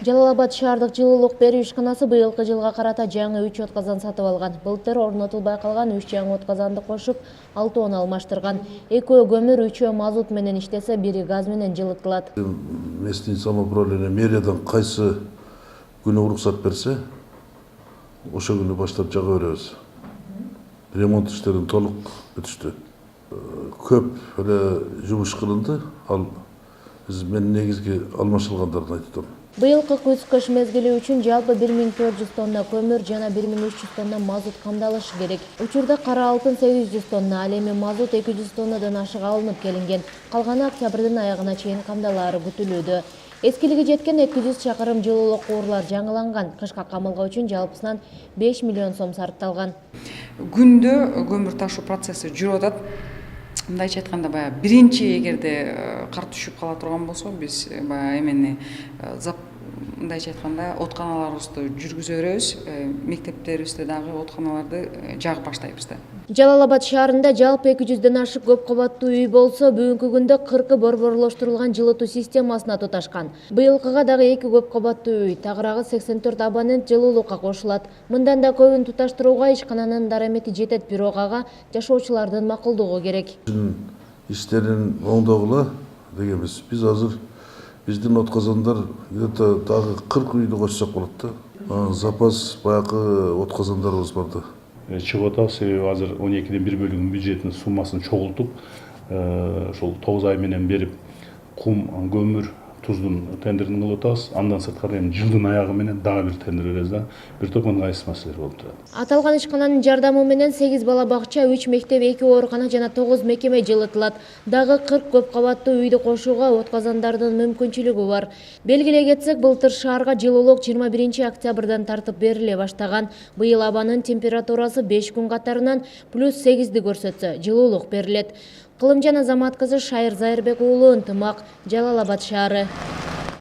Жалал-Абад шаардык жылуулук берүү ишканасы быйылкы жылга карата жаңы 3 отказан сатып алган. Былтыр орнотулбай калган 3 жаңы отказанды кошуп, 6 алмаштырган. Экөө көмүр, 3 мазут менен иштесе, бири газ менен жылытылат. Местный самоуправление мэриядан кайсы күнү уруксат берсе, ошо күнү баштап жага беребиз. Ремонт иштерин толук бүтүштү. Көп эле жумуш кылынды. Ал мен негизги алмашылгандарын айттым. Быйылкы күз-кыш мезгили үчүн жалпы 1400 тонна көмүр жана 1300 тонна мазут камдалышы керек. Учурда кара алтын 800 тонна, ал эми мазут 200 тоннадан ашык алынып келинген. Калганы октябрдын аягына чейин камдалаары күтүлүүдө. Эскилиги жеткен 200 чакырым жылуулук куурлар жаңыланган. Кышка камылгоо үчүн жалпысынан 5 миллион сом сарпталган. Күндө көмүр ташуу процесси жүрүп атат. Мындайча айтканда баягы биринчи эгерде кар түшүп кала турган болсо, биз баягы эмени мындайча айтканда отканаларыбызды жүргүзө беребиз, мектептерибизде дагы отканаларды жагып баштайбыз да. Жалал-Абад шаарында жалпы 200ден ашык көп кабаттуу үй болсо, бүгүнкү күндө 40 борборлоштурулган жылытуу системасына туташкан. Быйылкыга дагы 2 көп кабаттуу үй, тагыраагы 84 абонент жылуулукка кошулат. Мындан да көбүн туташтырууга ишкананын дарамети жетет, бирок ага жашоочулардын макулдугу керек. Иштерин оңдогула дегенбиз. Биз азыр биздин отказандар где-то дагы 40 үйдү кошсок болот да. Запас баягы отказандарыбыз бар да. Чыгып атабыз, себеби азыр 12ден 1 бөлүгүнүн бюджетинин суммасын чогултуп, ошол 9 ай менен берип, кум, көмүр, туздун тендерин кылып атабыз. Андан сырткары эми жылдын аягы менен дагы бир тендер беребиз да. Бир топ ыңгайсыз маселелер болуп турат. Аталган ишкананын жардамы менен 8 бала бакча, 3 мектеп, 2 оорукана жана 9 мекеме жылытылат. Дагы 40 көп кабаттуу үйдү кошууга отказандардын мүмкүнчүлүгү бар. Белгилей кетсек, былтыр шаарга жылуулук 21 октябрдан тартып бериле баштаган. Быйыл абанын температурасы 5 күн катарынан +8ди көрсөтсө, жылуулук берилет. Кылымжан Азамат кызы, Шайыр Зайырбек уулу, Ынтымак, Жалал-Абад шаары.